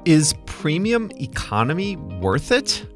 Is premium economy worth it?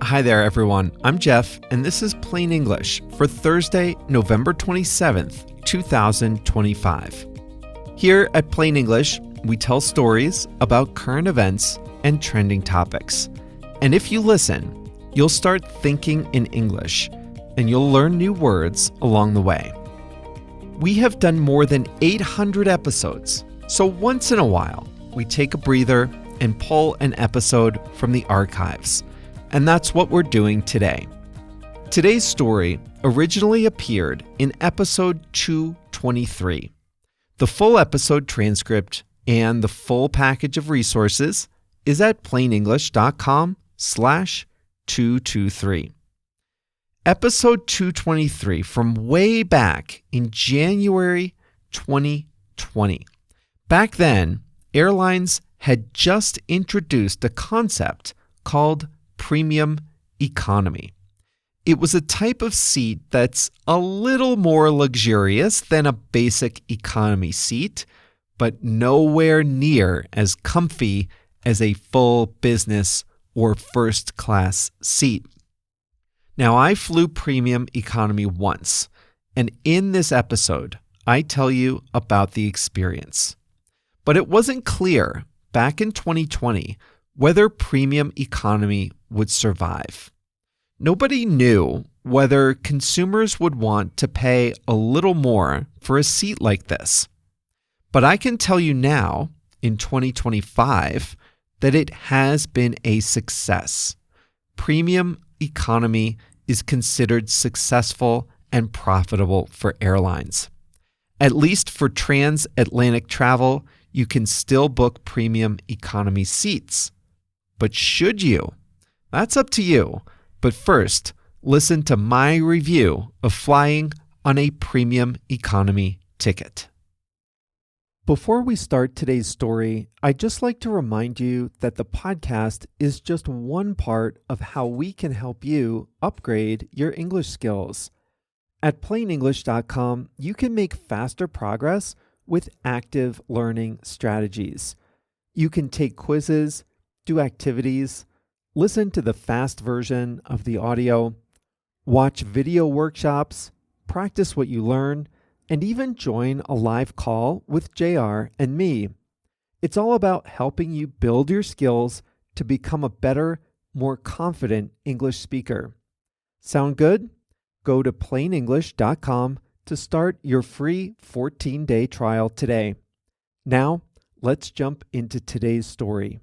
Hi there, everyone. I'm Jeff, and this is Plain English for Thursday, November 27th, 2025. Here at Plain English, we tell stories about current events and trending topics. And if you listen, you'll start thinking in English, and you'll learn new words along the way. We have done more than 800 episodes, so once in a while, we take a breather and pull an episode from the archives. And that's what we're doing today. Today's story originally appeared in episode 223. The full episode transcript and the full package of resources is at plainenglish.com/223. Episode 223 from way back in January 2020. Back then, airlines had just introduced a concept called premium economy. It was a type of seat that's a little more luxurious than a basic economy seat, but nowhere near as comfy as a full business or first class seat. Now, I flew premium economy once, and in this episode, I tell you about the experience. But it wasn't clear back in 2020 whether premium economy would survive. Nobody knew whether consumers would want to pay a little more for a seat like this. But I can tell you now, in 2025, that it has been a success. Premium economy is considered successful and profitable for airlines. At least for transatlantic travel, you can still book premium economy seats. But should you? That's up to you. But first, listen to my review of flying on a premium economy ticket. Before we start today's story, I'd just like to remind you that the podcast is just one part of how we can help you upgrade your English skills. At plainenglish.com, you can make faster progress with active learning strategies. You can take quizzes, do activities, listen to the fast version of the audio, watch video workshops, practice what you learn, and even join a live call with JR and me. It's all about helping you build your skills to become a better, more confident English speaker. Sound good? Go to plainenglish.com to start your free 14-day trial today. Now, let's jump into today's story.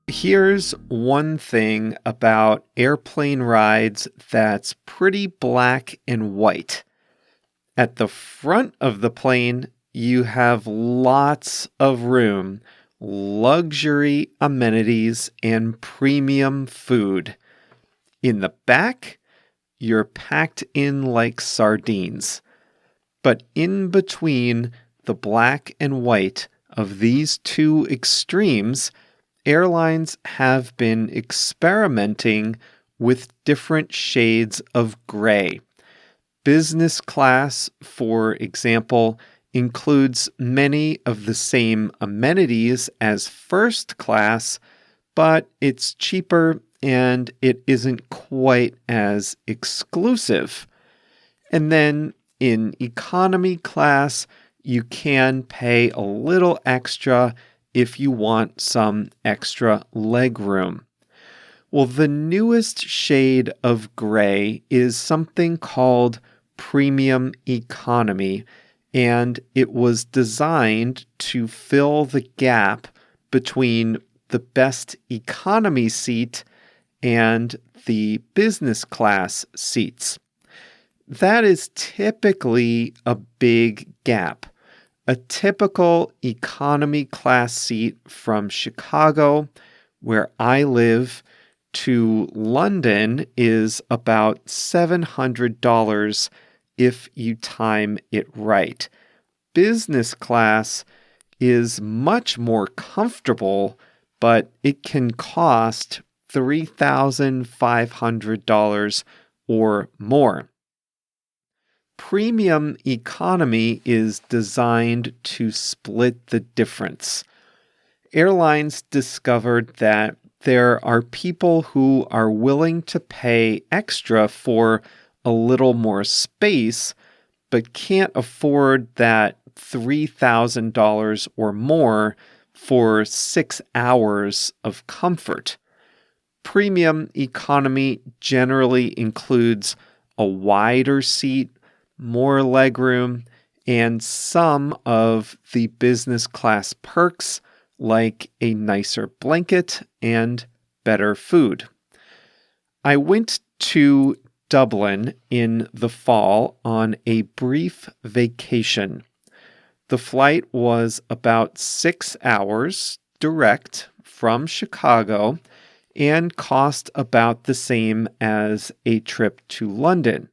Here's one thing about airplane rides that's pretty black and white. At the front of the plane, you have lots of room, luxury amenities, and premium food. In the back, you're packed in like sardines. But in between the black and white of these two extremes, airlines have been experimenting with different shades of gray. Business class, for example, includes many of the same amenities as first class, but it's cheaper and it isn't quite as exclusive. And then in economy class, you can pay a little extra if you want some extra leg room. Well, the newest shade of gray is something called premium economy, and it was designed to fill the gap between the best economy seat and the business class seats. That is typically a big gap. A typical economy class seat from Chicago, where I live, to London is about $700 if you time it right. Business class is much more comfortable, but it can cost $3,500 or more. Premium economy is designed to split the difference. Airlines discovered that there are people who are willing to pay extra for a little more space, but can't afford that $3,000 or more for 6 hours of comfort. Premium economy generally includes a wider seat, more legroom, and some of the business class perks like a nicer blanket and better food. I went to Dublin in the fall on a brief vacation. The flight was about 6 hours direct from Chicago and cost about the same as a trip to London.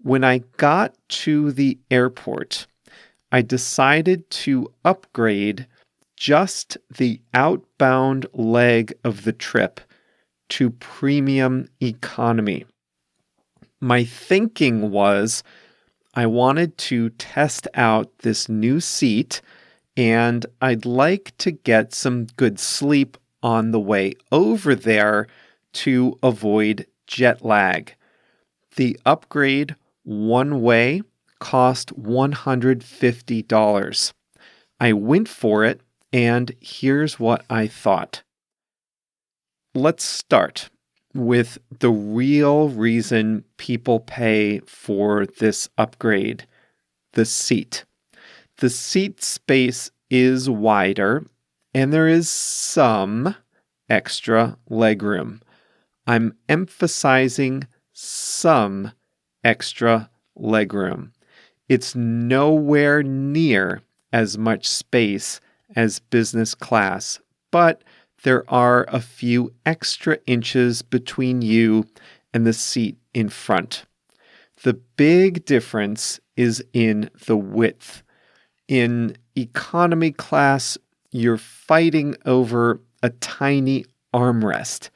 When I got to the airport, I decided to upgrade just the outbound leg of the trip to premium economy. My thinking was I wanted to test out this new seat and I'd like to get some good sleep on the way over there to avoid jet lag. The upgrade one way cost $150. I went for it, and here's what I thought. Let's start with the real reason people pay for this upgrade, the seat. The seat space is wider, and there is some extra legroom. I'm emphasizing some extra legroom. It's nowhere near as much space as business class, but there are a few extra inches between you and the seat in front. The big difference is in the width. In economy class, you're fighting over a tiny armrest.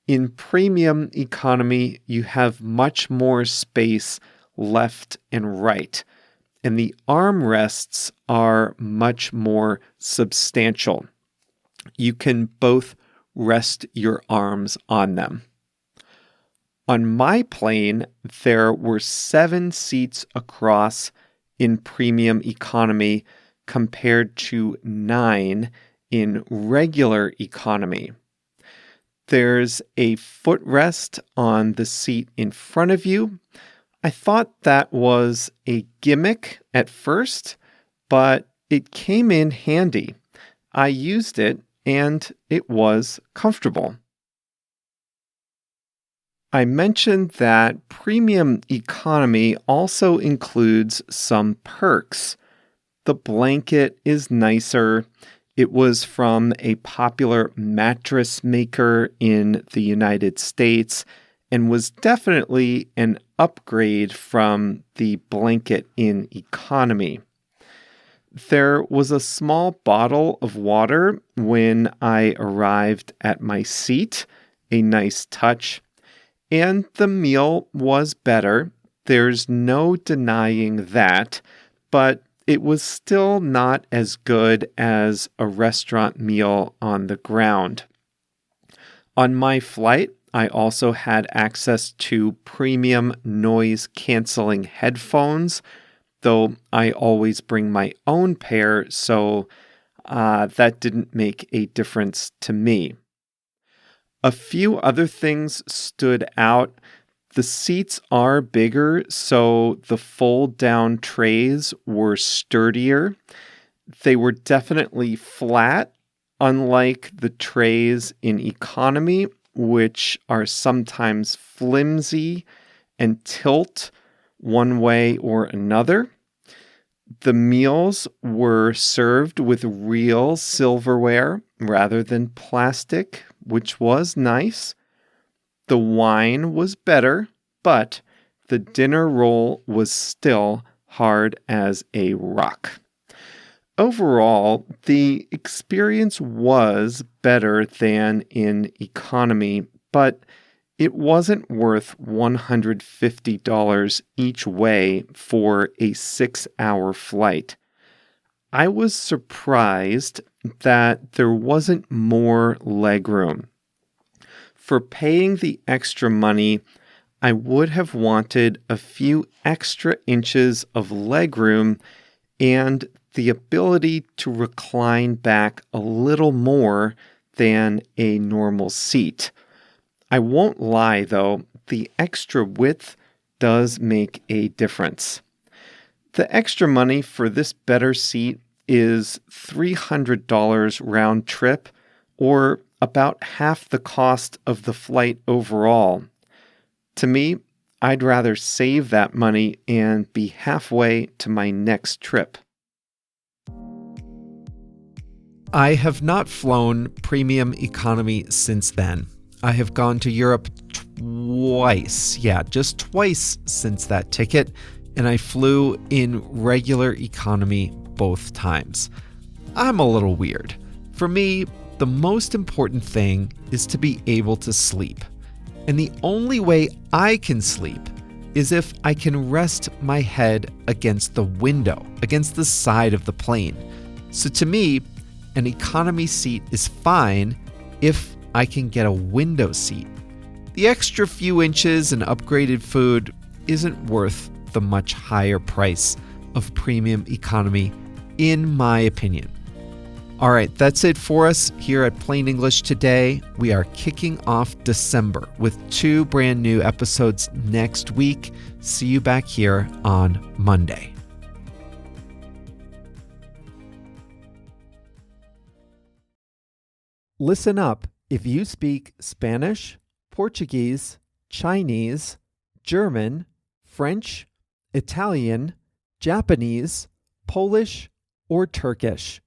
In premium economy, you have much more space left and right, and the armrests are much more substantial. You can both rest your arms on them. On my plane, there were 7 seats across in premium economy compared to 9 in regular economy. There's a footrest on the seat in front of you. I thought that was a gimmick at first, but it came in handy. I used it and it was comfortable. I mentioned that premium economy also includes some perks. The blanket is nicer. It was from a popular mattress maker in the United States and was definitely an upgrade from the blanket in economy. There was a small bottle of water when I arrived at my seat, a nice touch, and the meal was better. There's no denying that, but it was still not as good as a restaurant meal on the ground. On my flight, I also had access to premium noise-canceling headphones, though I always bring my own pair, so that didn't make a difference to me. A few other things stood out. The seats are bigger, so the fold-down trays were sturdier. They were definitely flat, unlike the trays in economy, which are sometimes flimsy and tilt one way or another. The meals were served with real silverware rather than plastic, which was nice. The wine was better, but the dinner roll was still hard as a rock. Overall, the experience was better than in economy, but it wasn't worth $150 each way for a 6-hour flight. I was surprised that there wasn't more legroom. For paying the extra money, I would have wanted a few extra inches of legroom and the ability to recline back a little more than a normal seat. I won't lie, though, the extra width does make a difference. The extra money for this better seat is $300 round trip, or about half the cost of the flight overall. To me, I'd rather save that money and be halfway to my next trip. I have not flown premium economy since then. I have gone to Europe twice. Yeah, just twice since that ticket, and I flew in regular economy both times. I'm a little weird. For me, the most important thing is to be able to sleep. And the only way I can sleep is if I can rest my head against the window, against the side of the plane. So to me, an economy seat is fine if I can get a window seat. The extra few inches and upgraded food isn't worth the much higher price of premium economy, in my opinion. All right, that's it for us here at Plain English today. We are kicking off December with 2 brand new episodes next week. See you back here on Monday. Listen up. If you speak Spanish, Portuguese, Chinese, German, French, Italian, Japanese, Polish, or Turkish.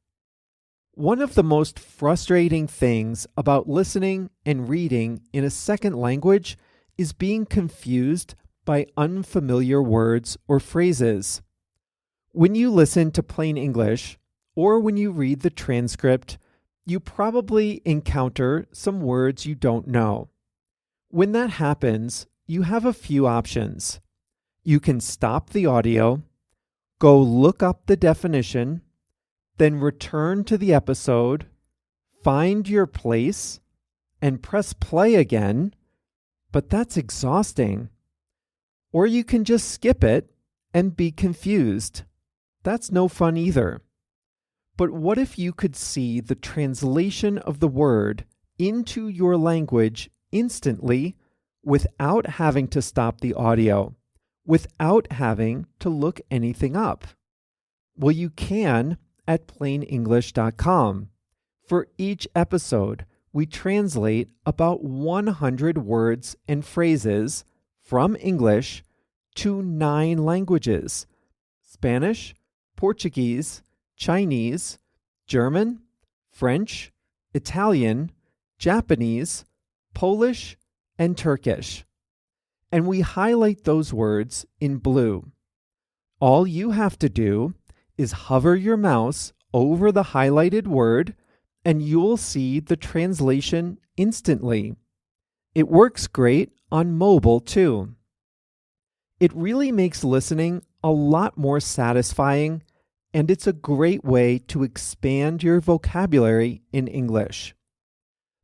One of the most frustrating things about listening and reading in a second language is being confused by unfamiliar words or phrases. When you listen to plain English, or when you read the transcript, you probably encounter some words you don't know. When that happens, you have a few options. You can stop the audio, go look up the definition, then return to the episode, find your place, and press play again, but that's exhausting. Or you can just skip it and be confused. That's no fun either. But what if you could see the translation of the word into your language instantly without having to stop the audio, without having to look anything up? Well, you can at plainenglish.com. For each episode, we translate about 100 words and phrases from English to 9 languages: Spanish, Portuguese, Chinese, German, French, Italian, Japanese, Polish, and Turkish. And we highlight those words in blue. All you have to do is hover your mouse over the highlighted word, and you'll see the translation instantly. It works great on mobile too. It really makes listening a lot more satisfying, and it's a great way to expand your vocabulary in English.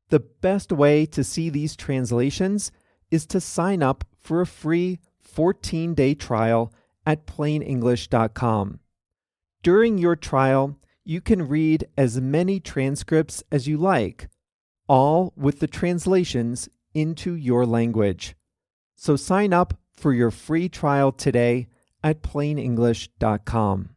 The best way to see these translations is to sign up for a free 14-day trial at plainenglish.com. During your trial, you can read as many transcripts as you like, all with the translations into your language. So sign up for your free trial today at plainenglish.com.